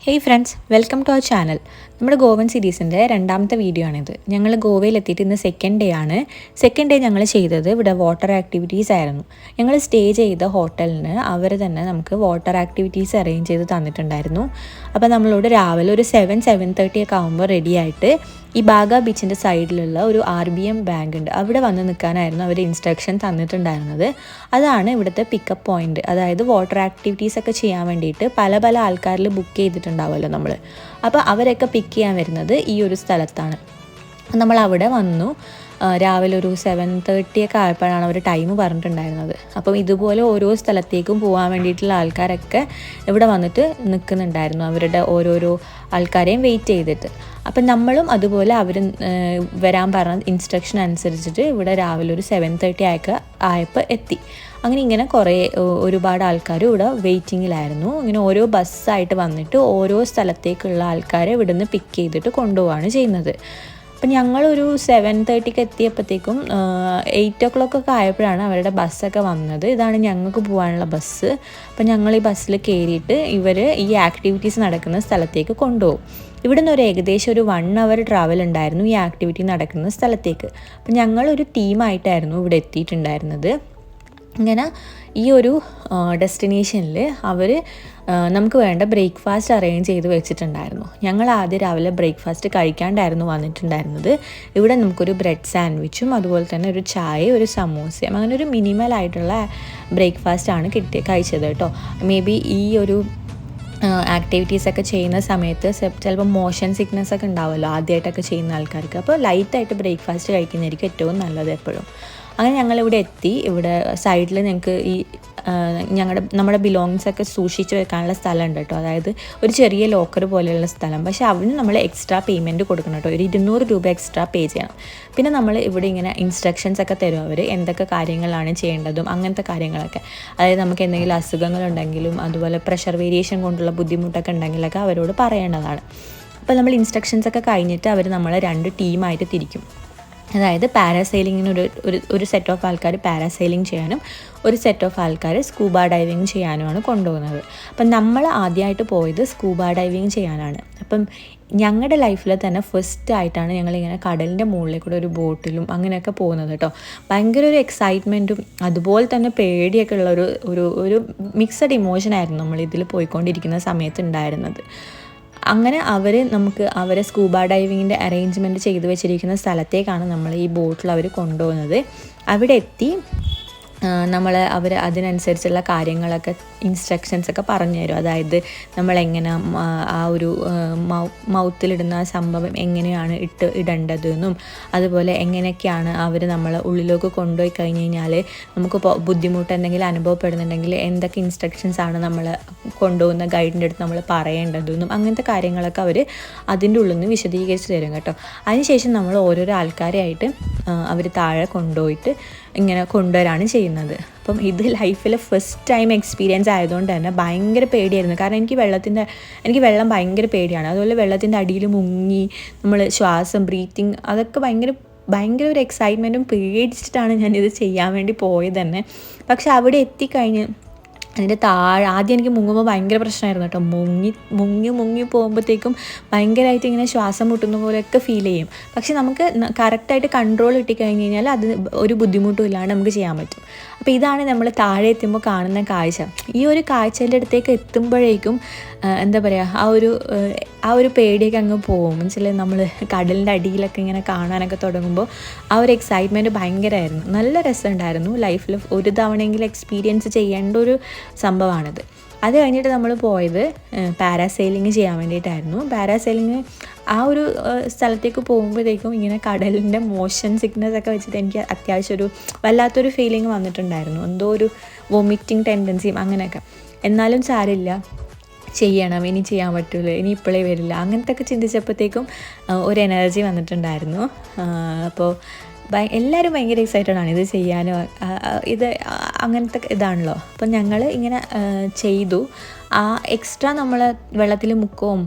Hey friends, welcome to our channel. നമ്മുടെ ഗോവൻ സീരീസിൻ്റെ രണ്ടാമത്തെ വീഡിയോ ആണിത്. ഞങ്ങൾ ഗോവയിലെത്തിയിട്ട് ഇന്ന് സെക്കൻഡ് ഡേ ആണ്. സെക്കൻഡ് ഡേ ഞങ്ങൾ ചെയ്തത് ഇവിടെ വാട്ടർ ആക്ടിവിറ്റീസ് ആയിരുന്നു. ഞങ്ങൾ സ്റ്റേ ചെയ്ത ഹോട്ടലിന് അവർ തന്നെ നമുക്ക് വാട്ടർ ആക്ടിവിറ്റീസ് അറേഞ്ച് ചെയ്ത് തന്നിട്ടുണ്ടായിരുന്നു. അപ്പോൾ നമ്മളോട് രാവിലെ ഒരു 7:30 ഒക്കെ ആകുമ്പോൾ റെഡിയായിട്ട് ഈ ബാഗ ബീച്ചിൻ്റെ സൈഡിലുള്ള ഒരു RBM ബാങ്ക് ഉണ്ട്, അവിടെ വന്ന് നിൽക്കാനായിരുന്നു അവർ ഇൻസ്ട്രക്ഷൻ തന്നിട്ടുണ്ടായിരുന്നത്. അതാണ് ഇവിടുത്തെ പിക്കപ്പ് പോയിന്റ്. അതായത് വാട്ടർ ആക്ടിവിറ്റീസ് ഒക്കെ ചെയ്യാൻ വേണ്ടിയിട്ട് പല പല ആൾക്കാരിൽ ബുക്ക് ചെയ്തിട്ടുണ്ടാവുമല്ലോ നമ്മൾ. അപ്പോൾ അവരൊക്കെ പിക്ക് ചെയ്യാൻ വരുന്നത് ഈ ഒരു സ്ഥലത്താണ്. നമ്മൾ അവിടെ വന്നു. രാവിലെ ഒരു 7:30 ഒക്കെ ആയപ്പോഴാണ് അവർ ടൈം പറഞ്ഞിട്ടുണ്ടായിരുന്നത്. അപ്പം ഇതുപോലെ ഓരോ സ്ഥലത്തേക്കും പോകാൻ വേണ്ടിയിട്ടുള്ള ആൾക്കാരൊക്കെ ഇവിടെ വന്നിട്ട് നിൽക്കുന്നുണ്ടായിരുന്നു, അവരുടെ ഓരോരോ ആൾക്കാരെയും വെയിറ്റ് ചെയ്തിട്ട്. അപ്പം നമ്മളും അതുപോലെ അവർ വരാൻ പറഞ്ഞ ഇൻസ്ട്രക്ഷൻ അനുസരിച്ചിട്ട് ഇവിടെ രാവിലെ ഒരു 7:30 ആയപ്പോൾ എത്തി. അങ്ങനെ ഇങ്ങനെ ഒരുപാട് ആൾക്കാർ ഇവിടെ വെയിറ്റിങ്ങിലായിരുന്നു. ഇങ്ങനെ ഓരോ ബസ്സായിട്ട് വന്നിട്ട് ഓരോ സ്ഥലത്തേക്കുള്ള ആൾക്കാരെ ഇവിടുന്ന് പിക്ക് ചെയ്തിട്ട് കൊണ്ടുപോവുകയാണ് ചെയ്യുന്നത്. അപ്പം ഞങ്ങളൊരു 7:30 എത്തിയപ്പോഴത്തേക്കും 8 o'clock ഒക്കെ ആയപ്പോഴാണ് അവരുടെ ബസ്സൊക്കെ വന്നത്. ഇതാണ് ഞങ്ങൾക്ക് പോകാനുള്ള ബസ്. അപ്പം ഞങ്ങൾ ഈ ബസ്സിൽ കയറിയിട്ട് ഇവർ ഈ ആക്ടിവിറ്റീസ് നടക്കുന്ന സ്ഥലത്തേക്ക് കൊണ്ടുപോകും. ഇവിടെ നിന്ന് ഒരു ഏകദേശം ഒരു 1 hour ട്രാവൽ ഉണ്ടായിരുന്നു ഈ ആക്ടിവിറ്റി നടക്കുന്ന സ്ഥലത്തേക്ക്. അപ്പം ഞങ്ങളൊരു ടീമായിട്ടായിരുന്നു ഇവിടെ എത്തിയിട്ടുണ്ടായിരുന്നത്. ഇങ്ങനെ ഈ ഒരു ഡെസ്റ്റിനേഷനിൽ അവർ നമുക്ക് വേണ്ട ബ്രേക്ക്ഫാസ്റ്റ് അറേഞ്ച് ചെയ്ത് വെച്ചിട്ടുണ്ടായിരുന്നു. ഞങ്ങൾ ആദ്യം രാവിലെ ബ്രേക്ക്ഫാസ്റ്റ് കഴിക്കാണ്ടായിരുന്നു വന്നിട്ടുണ്ടായിരുന്നത്. ഇവിടെ നമുക്കൊരു ബ്രെഡ് സാൻഡ്വിച്ചും അതുപോലെ തന്നെ ഒരു ചായ, ഒരു സമൂസയും, അങ്ങനെ ഒരു മിനിമലായിട്ടുള്ള ബ്രേക്ക്ഫാസ്റ്റാണ് കഴിച്ചത് കേട്ടോ. മേ ബി ഈ ഒരു ആക്ടിവിറ്റീസൊക്കെ ചെയ്യുന്ന സമയത്ത് ചിലപ്പോൾ മോഷൻ സിക്നെസ് ഒക്കെ ഉണ്ടാവുമല്ലോ ആദ്യമായിട്ടൊക്കെ ചെയ്യുന്ന ആൾക്കാർക്ക്. അപ്പോൾ ലൈറ്റായിട്ട് ബ്രേക്ക്ഫാസ്റ്റ് കഴിക്കുന്നതായിരിക്കും ഏറ്റവും നല്ലത് എപ്പോഴും. അങ്ങനെ ഞങ്ങളിവിടെ എത്തി. ഇവിടെ സൈഡിൽ ഞങ്ങൾക്ക് ഈ നമ്മുടെ ബിലോങ്സ് ഒക്കെ സൂക്ഷിച്ച് വെക്കാനുള്ള സ്ഥലം ഉണ്ട് കേട്ടോ. അതായത് ഒരു ചെറിയ ലോക്കർ പോലെയുള്ള സ്ഥലം. പക്ഷേ അതിന് നമ്മൾ എക്സ്ട്രാ പേയ്മെൻറ്റ് കൊടുക്കണം കേട്ടോ. ഒരു 200 രൂപ എക്സ്ട്രാ പേ ചെയ്യണം. പിന്നെ നമ്മൾ ഇവിടെ ഇങ്ങനെ ഇൻസ്ട്രക്ഷൻസ് ഒക്കെ തരും അവർ, എന്തൊക്കെ കാര്യങ്ങളാണ് ചെയ്യേണ്ടതും അങ്ങനത്തെ കാര്യങ്ങളൊക്കെ. അതായത് നമുക്ക് എന്തെങ്കിലും അസുഖങ്ങളുണ്ടെങ്കിലും അതുപോലെ പ്രഷർ വേരിയേഷൻ കൊണ്ടുള്ള ബുദ്ധിമുട്ടൊക്കെ ഉണ്ടെങ്കിലൊക്കെ അവരോട് പറയേണ്ടതാണ്. അപ്പോൾ നമ്മൾ ഇൻസ്ട്രക്ഷൻസ് ഒക്കെ കഴിഞ്ഞിട്ട് അവർ നമ്മളെ 2 ടീമായിട്ട് തിരിക്കും. അതായത് പാരാസെയിലിങ്ങിന് ഒരു സെറ്റ് ഓഫ് ആൾക്കാർ പാരാസെയിലിംഗ് ചെയ്യാനും ഒരു സെറ്റ് ഓഫ് ആൾക്കാർ സ്കൂബ ഡൈവിങ് ചെയ്യാനുമാണ് കൊണ്ടുപോകുന്നത്. അപ്പം നമ്മൾ ആദ്യമായിട്ട് പോയത് സ്കൂബ ഡൈവിങ് ചെയ്യാനാണ്. അപ്പം ഞങ്ങളുടെ ലൈഫിൽ തന്നെ ഫസ്റ്റ് ആയിട്ടാണ് ഞങ്ങളിങ്ങനെ കടലിൻ്റെ മുകളിലേക്കൂടെ ഒരു ബോട്ടിലും അങ്ങനെയൊക്കെ പോകുന്നത് കേട്ടോ. ഭയങ്കര ഒരു എക്സൈറ്റ്മെൻറ്റും അതുപോലെ തന്നെ പേടിയൊക്കെ ഉള്ള ഒരു മിക്സഡ് ഇമോഷനായിരുന്നു നമ്മൾ ഇതിൽ പോയിക്കൊണ്ടിരിക്കുന്ന സമയത്ത് ഉണ്ടായിരുന്നത്. അങ്ങനെ അവരെ സ്കൂബ ഡൈവിങ്ങിൻ്റെ അറേഞ്ച്മെൻറ്റ് ചെയ്ത് വെച്ചിരിക്കുന്ന സ്ഥലത്തേക്കാണ് നമ്മൾ ഈ ബോട്ടിൽ അവർ കൊണ്ടുപോകുന്നത്. അവിടെ എത്തി അവർ അതിനനുസരിച്ചുള്ള കാര്യങ്ങളൊക്കെ ഇൻസ്ട്രക്ഷൻസൊക്കെ പറഞ്ഞു തരും. അതായത് നമ്മളെങ്ങനെ ആ ഒരു മൗത്തിലിടുന്ന ആ സംഭവം എങ്ങനെയാണ് ഇടേണ്ടതെന്നും അതുപോലെ എങ്ങനെയൊക്കെയാണ് അവർ നമ്മളെ ഉള്ളിലേക്ക് കൊണ്ടുപോയി കഴിഞ്ഞ് കഴിഞ്ഞാൽ നമുക്ക് ബുദ്ധിമുട്ട് എന്തെങ്കിലും അനുഭവപ്പെടുന്നുണ്ടെങ്കിൽ എന്തൊക്കെ ഇൻസ്ട്രക്ഷൻസാണ് നമ്മൾ കൊണ്ടുപോകുന്ന ഗൈഡിൻ്റെ അടുത്ത് നമ്മൾ പറയേണ്ടതെന്നും അങ്ങനത്തെ കാര്യങ്ങളൊക്കെ അവർ അതിൻ്റെ ഉള്ളിൽ നിന്ന് വിശദീകരിച്ച് തരും കേട്ടോ. അതിനുശേഷം നമ്മൾ ഓരോരോ ആൾക്കാരെയായിട്ട് അവർ താഴെ കൊണ്ടുപോയിട്ട് ഇങ്ങനെ കൊണ്ടുവരാണ് ചെയ്യുന്നത്. അപ്പം ഇത് ലൈഫിൽ ഫസ്റ്റ് ടൈം എക്സ്പീരിയൻസ് ആയതുകൊണ്ട് തന്നെ ഭയങ്കര പേടിയായിരുന്നു. കാരണം എനിക്ക് വെള്ളം ഭയങ്കര പേടിയാണ്. അതുപോലെ വെള്ളത്തിൻ്റെ അടിയിൽ മുങ്ങി നമ്മൾ ശ്വാസം ബ്രീത്തിങ് അതൊക്കെ ഭയങ്കര ഒരു എക്സൈറ്റ്മെൻറ്റും പേടിച്ചിട്ടാണ് ഞാനിത് ചെയ്യാൻ വേണ്ടി പോയത് തന്നെ. പക്ഷെ അവിടെ എത്തിക്കഴിഞ്ഞ് അതിൻ്റെ ആദ്യം എനിക്ക് മുങ്ങുമ്പോൾ ഭയങ്കര പ്രശ്നമായിരുന്നു കേട്ടോ. മുങ്ങി പോകുമ്പോഴത്തേക്കും ഭയങ്കരമായിട്ട് ഇങ്ങനെ ശ്വാസം മുട്ടുന്ന പോലെയൊക്കെ ഫീൽ ചെയ്യും. പക്ഷെ നമുക്ക് കറക്റ്റായിട്ട് കൺട്രോൾ കിട്ടിക്കഴിഞ്ഞ് കഴിഞ്ഞാൽ അത് ഒരു ബുദ്ധിമുട്ടും ഇല്ലാണ്ട് നമുക്ക് ചെയ്യാൻ പറ്റും. അപ്പോൾ ഇതാണ് നമ്മൾ താഴെ എത്തുമ്പോൾ കാണുന്ന കാഴ്ച. ഈ ഒരു കാഴ്ചയുടെ അടുത്തേക്ക് എത്തുമ്പോഴേക്കും എന്താ പറയുക, ആ ഒരു പേടിയൊക്കെ അങ്ങ് പോകും. മനസ്സിലായി, നമ്മൾ കടലിൻ്റെ അടിയിലൊക്കെ ഇങ്ങനെ കാണാനൊക്കെ തുടങ്ങുമ്പോൾ ആ ഒരു എക്സൈറ്റ്മെൻറ്റ് ഭയങ്കരമായിരുന്നു. നല്ല രസമുണ്ടായിരുന്നു. ലൈഫിൽ ഒരു തവണയെങ്കിലും എക്സ്പീരിയൻസ് ചെയ്യേണ്ട ഒരു സംഭവമാണിത്. അത് കഴിഞ്ഞിട്ട് നമ്മൾ പോയത് പാരാസെയിലിങ് ചെയ്യാൻ വേണ്ടിയിട്ടായിരുന്നു. പാരാസെയിലിങ് ആ ഒരു സ്ഥലത്തേക്ക് പോകുമ്പോഴത്തേക്കും ഇങ്ങനെ കടലിൻ്റെ മോഷൻ സിക്നെസ് ഒക്കെ വെച്ചിട്ട് എനിക്ക് അത്യാവശ്യം ഒരു വല്ലാത്തൊരു ഫീലിംഗ് വന്നിട്ടുണ്ടായിരുന്നു. എന്തോ ഒരു വൊമിറ്റിംഗ് ടെൻഡൻസിയും അങ്ങനെയൊക്കെ. എന്നാലും സാരമില്ല, ചെയ്യണം, ഇനി ചെയ്യാൻ പറ്റില്ല, ഇനി ഇപ്പോഴേ വരില്ല, അങ്ങനത്തെ ഒക്കെ ചിന്തിച്ചപ്പോഴത്തേക്കും ഒരു എനർജി വന്നിട്ടുണ്ടായിരുന്നു. അപ്പോൾ എല്ലാവരും ഭയങ്കര എക്സൈറ്റഡ് ആണ് ഇത് ചെയ്യാനോ. ഇത് അങ്ങനത്തെ ഇതാണല്ലോ. അപ്പം ഞങ്ങൾ ഇങ്ങനെ ചെയ്തു. ആ എക്സ്ട്രാ നമ്മൾ വെള്ളത്തിൽ മുക്കവും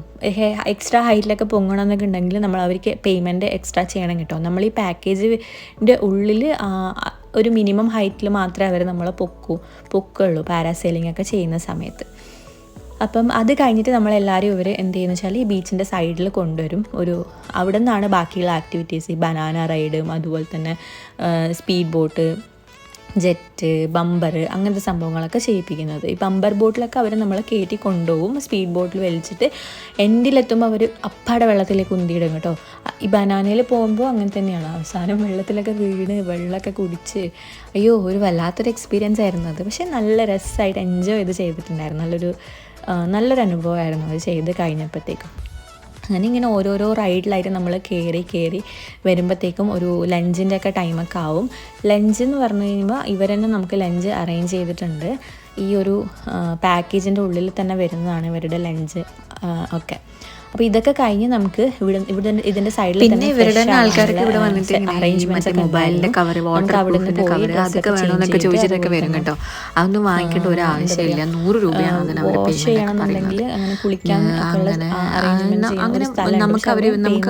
എക്സ്ട്രാ ഹൈറ്റിലൊക്കെ പൊങ്ങണമെന്നൊക്കെ ഉണ്ടെങ്കിൽ അവർക്ക് പേയ്മെൻറ്റ് എക്സ്ട്രാ ചെയ്യണം കേട്ടോ. നമ്മൾ ഈ പാക്കേജിൻ്റെ ഉള്ളിൽ ഒരു മിനിമം ഹൈറ്റിൽ മാത്രമേ അവർ നമ്മളെ പൊക്കുള്ളൂ പാരാസെയിലിംഗ് ഒക്കെ ചെയ്യുന്ന സമയത്ത്. അപ്പം അത് കഴിഞ്ഞിട്ട് നമ്മളെല്ലാവരും ഇവർ എന്ത് ചെയ്യുന്നത് വെച്ചാൽ ഈ ബീച്ചിൻ്റെ സൈഡിൽ കൊണ്ടുവരും. അവിടെ നിന്നാണ് ബാക്കിയുള്ള ആക്ടിവിറ്റീസ്, ഈ ബനാന റൈഡും അതുപോലെ തന്നെ സ്പീഡ് ബോട്ട്, ജെറ്റ്, ബമ്പർ അങ്ങനത്തെ സംഭവങ്ങളൊക്കെ ചെയ്യിപ്പിക്കുന്നത്. ഈ ബമ്പർ ബോട്ടിലൊക്കെ അവർ നമ്മളെ കയറ്റി കൊണ്ടുപോകും. സ്പീഡ് ബോട്ടിൽ വലിച്ചിട്ട് എൻഡിലെത്തുമ്പോൾ അവർ അപ്പാടെ വെള്ളത്തിലേക്ക് ഉന്തിയിടും കേട്ടോ. ഈ ബനാനയിൽ പോകുമ്പോൾ അങ്ങനെ തന്നെയാണ്, അവസാനം വെള്ളത്തിലൊക്കെ വീണ് വെള്ളമൊക്കെ കുടിച്ച് അയ്യോ ഒരു വല്ലാത്തൊരു എക്സ്പീരിയൻസ് ആയിരുന്നു അത്. പക്ഷേ നല്ല രസമായിട്ട് എൻജോയ് ചെയ്തിട്ടുണ്ടായിരുന്നു. നല്ലൊരു അനുഭവമായിരുന്നു അത് ചെയ്ത് കഴിഞ്ഞപ്പോഴത്തേക്കും. അങ്ങനെ ഇങ്ങനെ ഓരോരോ റൈഡിലായിട്ട് നമ്മൾ കയറി വരുമ്പോഴത്തേക്കും ഒരു ലഞ്ചിൻ്റെ ഒക്കെ ടൈമൊക്കെ ആവും. ലഞ്ച് എന്ന് പറഞ്ഞു കഴിയുമ്പോൾ ഇവർ തന്നെ നമുക്ക് ലഞ്ച് അറേഞ്ച് ചെയ്തിട്ടുണ്ട്. ഈ ഒരു പാക്കേജിൻ്റെ ഉള്ളിൽ തന്നെ വരുന്നതാണ് ഇവരുടെ ലഞ്ച് ഒക്കെ. അപ്പോൾ ഇതൊക്കെ കഴിഞ്ഞ് നമുക്ക് ഇവിടെ ഇതിൻ്റെ സൈഡിൽ തന്നെ ഇവരുടെ ആൾക്കാരൊക്കെ ഇവിടെ വന്നിട്ട് അറേഞ്ച്മെന്റ്സ് ഒക്കെ മൊബൈലിൻ്റെ കവർ, വാട്ടർ പ്രൂഫിൻ്റെ കവർ അതൊക്കെ വേണമെന്നൊക്കെ ചോദിച്ചിട്ടൊക്കെ വരും കേട്ടോ. അതൊന്നും വാങ്ങിക്കേണ്ട ഒരു ആവശ്യമില്ല. 100 രൂപയാണ് അതിന് അവർ ചെയ്യണമെന്നുണ്ടെങ്കിൽ അങ്ങനെ കുളിക്കാൻ അങ്ങനെ നമുക്ക്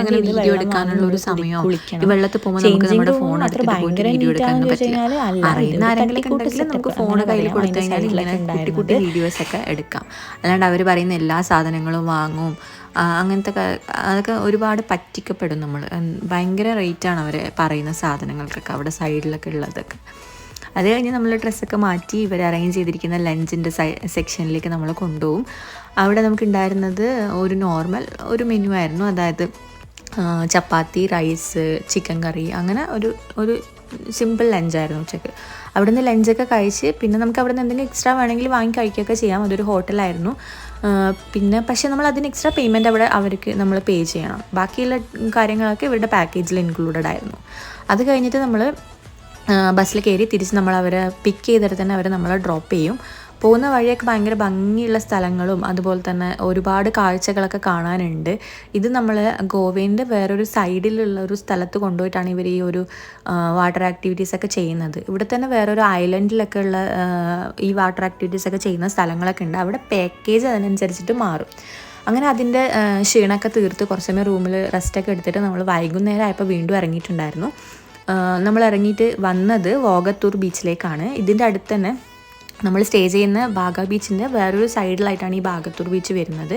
അങ്ങനെ വീഡിയോ എടുക്കാനുള്ള ഒരു സമയമോ ഈ വെള്ളത്തിൽ പോകുമ്പോൾ നമുക്ക് നമ്മുടെ ഫോൺ എടുത്തിട്ട് പോയിട്ട് വീഡിയോ എടുക്കാനൊന്നും പറ്റില്ല. അറിയുന്ന ആരെങ്കിലും ഉണ്ടെങ്കിൽ നമുക്ക് ഫോൺ കയ്യിൽ കൊടുത്തു കഴിഞ്ഞാൽ ഇങ്ങനെ കുട്ടി വീഡിയോസ് ഒക്കെ എടുക്കാം. അല്ലാണ്ട് അവർ പറയുന്ന എല്ലാ സാധനങ്ങളും വാങ്ങും അങ്ങനത്തെ അതൊക്കെ ഒരുപാട് പറ്റിക്കപ്പെടും നമ്മൾ. ഭയങ്കര റേറ്റാണ് അവർ പറയുന്ന സാധനങ്ങൾക്കൊക്കെ അവിടെ സൈഡിലൊക്കെ ഉള്ളതൊക്കെ. അത് കഴിഞ്ഞ് നമ്മൾ ഡ്രസ്സൊക്കെ മാറ്റി ഇവർ അറേഞ്ച് ചെയ്തിരിക്കുന്ന ലഞ്ചിൻ്റെ സെക്ഷനിലേക്ക് നമ്മൾ കൊണ്ടുപോകും. അവിടെ നമുക്കുണ്ടായിരുന്നത് ഒരു നോർമൽ ഒരു മെനു ആയിരുന്നു. അതായത് ചപ്പാത്തി, റൈസ്, ചിക്കൻ കറി, അങ്ങനെ ഒരു സിമ്പിൾ ലഞ്ചായിരുന്നു ഉച്ചയ്ക്ക്. അവിടെ നിന്ന് ലഞ്ചൊക്കെ കഴിച്ച് പിന്നെ നമുക്ക് അവിടെ നിന്ന് എന്തെങ്കിലും എക്സ്ട്രാ വേണമെങ്കിൽ വാങ്ങി കഴിക്കുകയൊക്കെ ചെയ്യാം. അതൊരു ഹോട്ടലായിരുന്നു. പിന്നെ പക്ഷേ നമ്മൾ അതിന് എക്സ്ട്രാ പേയ്മെൻറ്റ് അവിടെ അവർക്ക് നമ്മൾ പേ ചെയ്യണം. ബാക്കിയുള്ള കാര്യങ്ങളൊക്കെ ഇവരുടെ പാക്കേജിൽ ഇൻക്ലൂഡഡ് ആയിരുന്നു. അത് കഴിഞ്ഞിട്ട് നമ്മൾ ബസ്സിൽ കയറി തിരിച്ച് നമ്മൾ അവരെ പിക്ക് ചെയ്തിട്ട് തന്നെ അവർ നമ്മളെ ഡ്രോപ്പ് ചെയ്യും. പോകുന്ന വഴിയൊക്കെ ഭയങ്കര ഭംഗിയുള്ള സ്ഥലങ്ങളും അതുപോലെ തന്നെ ഒരുപാട് കാഴ്ചകളൊക്കെ കാണാനുണ്ട്. ഇത് നമ്മൾ ഗോവേൻ്റെ വേറൊരു സൈഡിലുള്ള ഒരു സ്ഥലത്ത് കൊണ്ടുപോയിട്ടാണ് ഇവർ ഈ ഒരു വാട്ടർ ആക്ടിവിറ്റീസൊക്കെ ചെയ്യുന്നത്. ഇവിടെ തന്നെ വേറൊരു ഐലൻഡിലൊക്കെ ഉള്ള ഈ വാട്ടർ ആക്ടിവിറ്റീസൊക്കെ ചെയ്യുന്ന സ്ഥലങ്ങളൊക്കെ ഉണ്ട്. അവിടെ പാക്കേജ് അതിനനുസരിച്ചിട്ട് മാറും. അങ്ങനെ അതിൻ്റെ ക്ഷീണമൊക്കെ തീർത്ത് കുറച്ച് സമയം റൂമിൽ റെസ്റ്റൊക്കെ എടുത്തിട്ട് നമ്മൾ വൈകുന്നേരം ആയപ്പോൾ വീണ്ടും ഇറങ്ങിയിട്ടുണ്ടായിരുന്നു. നമ്മൾ ഇറങ്ങിയിട്ട് വന്നത് വോഗത്തൂർ ബീച്ചിലേക്കാണ്. ഇതിൻ്റെ അടുത്ത് തന്നെ നമ്മൾ സ്റ്റേ ചെയ്യുന്ന ബാഗ ബീച്ചിൻ്റെ വേറൊരു സൈഡിലായിട്ടാണ് ഈ ബാഗത്തൂർ ബീച്ച് വരുന്നത്.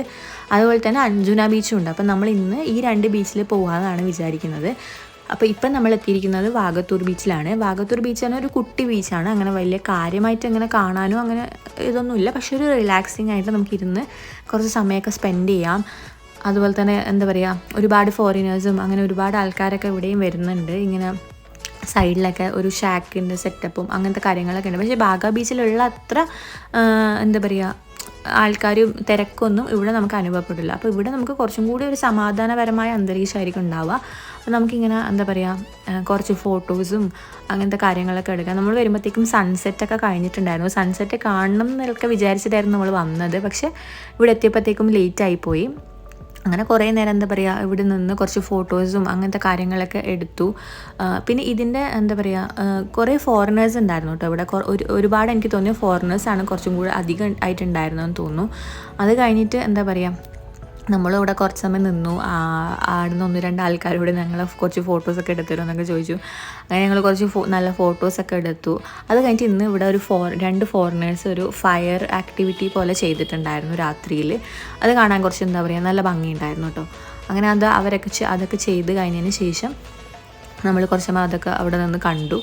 അതുപോലെ തന്നെ അഞ്ജുന ബീച്ചും ഉണ്ട്. അപ്പം നമ്മൾ ഇന്ന് ഈ 2 ബീച്ചിൽ പോകാമെന്നാണ് വിചാരിക്കുന്നത്. അപ്പോൾ ഇപ്പം നമ്മൾ എത്തിയിരിക്കുന്നത് വാഗത്തൂർ ബീച്ചിലാണ്. വാഗത്തൂർ ബീച്ച് തന്നെ ഒരു കുട്ടി ബീച്ചാണ്. അങ്ങനെ വലിയ കാര്യമായിട്ട് അങ്ങനെ കാണാനോ അങ്ങനെ ഇതൊന്നുമില്ല. പക്ഷെ ഒരു റിലാക്സിങ് ആയിട്ട് നമുക്കിരുന്ന് കുറച്ച് സമയമൊക്കെ സ്പെൻഡ് ചെയ്യാം. അതുപോലെ തന്നെ എന്താ പറയുക, ഒരുപാട് ഫോറിനേഴ്സും അങ്ങനെ ഒരുപാട് ആൾക്കാരൊക്കെ ഇവിടെയും വരുന്നുണ്ട്. ഇങ്ങനെ സൈഡിലൊക്കെ ഒരു ഷാക്കിൻ്റെ സെറ്റപ്പും അങ്ങനത്തെ കാര്യങ്ങളൊക്കെ ഉണ്ട്. പക്ഷേ ബാഗ ബീച്ചിലുള്ള അത്ര എന്താ പറയുക ആൾക്കാരും തിരക്കൊന്നും ഇവിടെ നമുക്ക് അനുഭവപ്പെടില്ല. അപ്പോൾ ഇവിടെ നമുക്ക് കുറച്ചും കൂടി ഒരു സമാധാനപരമായ അന്തരീക്ഷമായിരിക്കും ഉണ്ടാവുക. അപ്പോൾ നമുക്കിങ്ങനെ എന്താ പറയുക കുറച്ച് ഫോട്ടോസും അങ്ങനത്തെ കാര്യങ്ങളൊക്കെ എടുക്കാം. നമ്മൾ വരുമ്പോഴത്തേക്കും സൺസെറ്റൊക്കെ കഴിഞ്ഞിട്ടുണ്ടായിരുന്നു. സൺസെറ്റ് കാണണം എന്നൊക്കെ വിചാരിച്ചിട്ടായിരുന്നു നമ്മൾ വന്നത്. പക്ഷേ ഇവിടെ എത്തിയപ്പോഴത്തേക്കും ലേറ്റായിപ്പോയി. അങ്ങനെ കുറേ നേരം എന്താ പറയുക ഇവിടെ നിന്ന് കുറച്ച് ഫോട്ടോസും അങ്ങനത്തെ കാര്യങ്ങളൊക്കെ എടുത്തു. പിന്നെ ഇതിൻ്റെ എന്താ പറയുക കുറേ ഫോറിനേഴ്സ് ഉണ്ടായിരുന്നു കേട്ടോ ഇവിടെ. ഒരുപാട് എനിക്ക് തോന്നിയ ഫോറിനേഴ്സാണ് കുറച്ചും കൂടി അധികം ആയിട്ടുണ്ടായിരുന്നെന്ന് തോന്നുന്നു. അത് കഴിഞ്ഞിട്ട് എന്താ പറയുക നമ്മളിവിടെ കുറച്ച് സമയം നിന്നു. ആടുന്ന 1-2 ആൾക്കാരോട് ഞങ്ങൾ കുറച്ച് ഫോട്ടോസൊക്കെ എടുത്തരും എന്നൊക്കെ ചോദിച്ചു. അങ്ങനെ ഞങ്ങൾ കുറച്ച് നല്ല ഫോട്ടോസൊക്കെ എടുത്തു. അത് കഴിഞ്ഞിട്ട് ഇന്ന് ഇവിടെ 2 ഫോറിനേഴ്സ് ഒരു ഫയർ ആക്ടിവിറ്റി പോലെ ചെയ്തിട്ടുണ്ടായിരുന്നു രാത്രിയിൽ. അത് കാണാൻ കുറച്ച് എന്താ പറയുക നല്ല ഭംഗിയുണ്ടായിരുന്നു കേട്ടോ. അങ്ങനെ അതൊക്കെ ചെയ്ത് കഴിഞ്ഞതിന് ശേഷം നമ്മൾ കുറച്ച് സമയം അതൊക്കെ അവിടെ നിന്ന് കണ്ടു.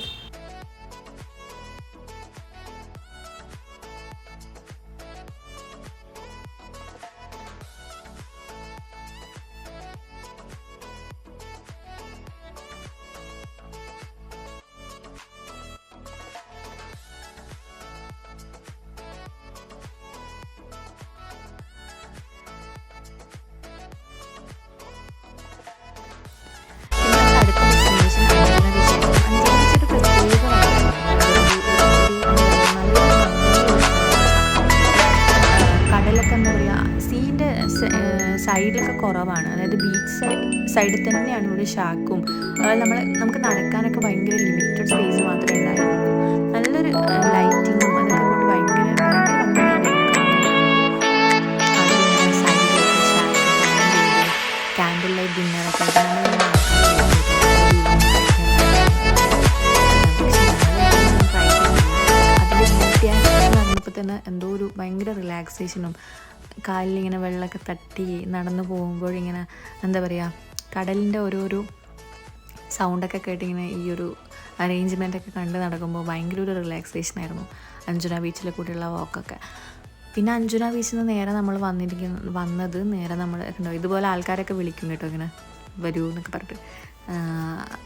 സൈഡിലൊക്കെ കുറവാണ്. അതായത് ബീച്ച് സൈഡിൽ തന്നെയാണ് ഇവിടെ ഷാക്കും. അതായത് നമുക്ക് നടക്കാനൊക്കെ ഭയങ്കര ലിമിറ്റഡ് സ്പേസ് മാത്രമേ ഉണ്ടായിരുന്നുള്ളൂ. നല്ലൊരു ലൈറ്റിങ്ങും അതൊക്കെ കൊണ്ട് ഭയങ്കര ക്യാൻഡിൽ ലൈറ്റ് ഡിന്നറൊക്കെ അതിൻ്റെ വ്യത്യാസം പറഞ്ഞപ്പോൾ തന്നെ എന്തോ ഒരു ഭയങ്കര റിലാക്സേഷനും കാലിലിങ്ങനെ വെള്ളമൊക്കെ തട്ടി നടന്നു പോകുമ്പോഴിങ്ങനെ എന്താ പറയുക, കടലിൻ്റെ ഓരോരോ സൗണ്ടൊക്കെ കേട്ടിങ്ങനെ ഈ ഒരു അറേഞ്ച്മെൻറ്റൊക്കെ കണ്ട് നടക്കുമ്പോൾ ഭയങ്കര ഒരു റിലാക്സേഷൻ ആയിരുന്നു അഞ്ജന ബീച്ചിലെ കൂടെയുള്ള വാക്കൊക്കെ. പിന്നെ അഞ്ജന ബീച്ചിൽ നിന്ന് നേരെ നമ്മൾ വന്നത് നേരെ നമ്മൾ ഇതുപോലെ ആൾക്കാരൊക്കെ വിളിക്കും കേട്ടോ, ഇങ്ങനെ വരൂ എന്നൊക്കെ പറഞ്ഞിട്ട്.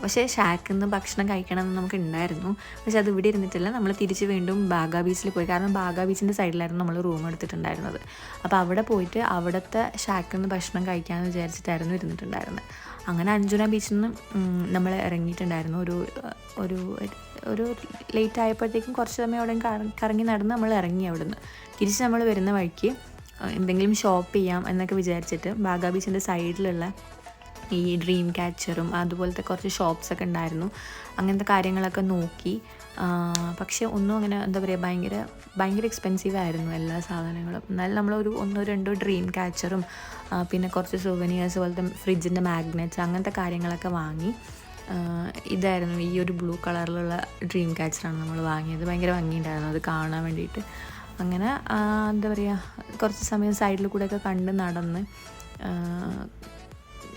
പക്ഷേ ഷാക്കിൽ നിന്ന് ഭക്ഷണം കഴിക്കണമെന്ന് നമുക്ക് ഉണ്ടായിരുന്നു. പക്ഷെ അത് ഇവിടെ ഇരുന്നിട്ടില്ല, നമ്മൾ തിരിച്ച് വീണ്ടും ബാഗ ബീച്ചിൽ പോയി. കാരണം ബാഗ ബീച്ചിൻ്റെ സൈഡിലായിരുന്നു നമ്മൾ റൂം എടുത്തിട്ടുണ്ടായിരുന്നത്. അപ്പോൾ അവിടെ പോയിട്ട് അവിടുത്തെ ഷാക്കിൽ നിന്ന് ഭക്ഷണം കഴിക്കാമെന്ന് വിചാരിച്ചിട്ടായിരുന്നു ഇരുന്നിട്ടുണ്ടായിരുന്നത്. അങ്ങനെ അഞ്ജന ബീച്ചിൽ നിന്ന് നമ്മൾ ഇറങ്ങിയിട്ടുണ്ടായിരുന്നു. ഒരു ഒരു ലേറ്റ് ആയപ്പോഴത്തേക്കും കുറച്ച് സമയം അവിടെ കറങ്ങി നടന്ന് നമ്മൾ ഇറങ്ങി. അവിടെ നിന്ന് തിരിച്ച് നമ്മൾ വരുന്ന വഴിക്ക് എന്തെങ്കിലും ഷോപ്പ് ചെയ്യാം എന്നൊക്കെ വിചാരിച്ചിട്ട് ബാഗ ബീച്ചിൻ്റെ സൈഡിലുള്ള ഈ ഡ്രീം ക്യാച്ചറും അതുപോലത്തെ കുറച്ച് ഷോപ്സൊക്കെ ഉണ്ടായിരുന്നു. അങ്ങനത്തെ കാര്യങ്ങളൊക്കെ നോക്കി. പക്ഷേ ഒന്നും അങ്ങനെ എന്താ പറയുക, ഭയങ്കര എക്സ്പെൻസീവ് ആയിരുന്നു എല്ലാ സാധനങ്ങളും. എന്നാലും നമ്മളൊരു 1-2 ഡ്രീം ക്യാച്ചറും പിന്നെ കുറച്ച് സുവനിയേഴ്സ് പോലത്തെ ഫ്രിഡ്ജിൻ്റെ മാഗ്നറ്റ്സ് അങ്ങനത്തെ കാര്യങ്ങളൊക്കെ വാങ്ങി. ഇതായിരുന്നു ഈ ഒരു ബ്ലൂ കളറിലുള്ള ഡ്രീം ക്യാച്ചറാണ് നമ്മൾ വാങ്ങിയത്. ഭയങ്കര ഭംഗിയുണ്ടായിരുന്നു അത് കാണാൻ വേണ്ടിയിട്ട്. അങ്ങനെ എന്താ പറയുക, കുറച്ച് സമയം സൈഡിൽ കൂടെയൊക്കെ കണ്ട് നടന്ന്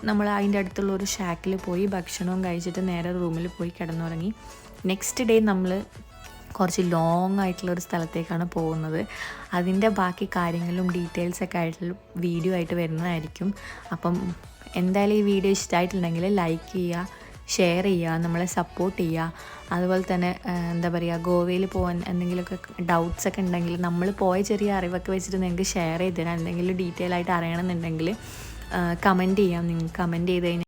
നമ്മൾ അതിൻ്റെ അടുത്തുള്ള ഒരു ഷാക്കിൽ പോയി ഭക്ഷണവും കഴിച്ചിട്ട് നേരെ റൂമിൽ പോയി കിടന്നുറങ്ങി. നെക്സ്റ്റ് ഡേ നമ്മൾ കുറച്ച് ലോങ് ആയിട്ടുള്ളൊരു സ്ഥലത്തേക്കാണ് പോകുന്നത്. അതിൻ്റെ ബാക്കി കാര്യങ്ങളും ഡീറ്റെയിൽസൊക്കെ ആയിട്ടുള്ള വീഡിയോ ആയിട്ട് വരുന്നതായിരിക്കും. അപ്പം എന്തായാലും ഈ വീഡിയോ ഇഷ്ടമായിട്ടുണ്ടെങ്കിൽ ലൈക്ക് ചെയ്യുക, ഷെയർ ചെയ്യുക, നമ്മളെ സപ്പോർട്ട് ചെയ്യുക. അതുപോലെ തന്നെ എന്താ പറയുക, ഗോവയിൽ പോകാൻ എന്തെങ്കിലുമൊക്കെ ഡൗട്ട്സൊക്കെ ഉണ്ടെങ്കിൽ നമ്മൾ പോയ ചെറിയ അറിവൊക്കെ വെച്ചിട്ട് നിങ്ങൾക്ക് ഷെയർ ചെയ്ത് തരാം. എന്തെങ്കിലും ഡീറ്റെയിൽ ആയിട്ട് അറിയണമെന്നുണ്ടെങ്കിൽ കമൻറ്റ് ചെയ്യാം. നിങ്ങൾ കമൻറ്റ് ചെയ്ത് കഴിഞ്ഞാൽ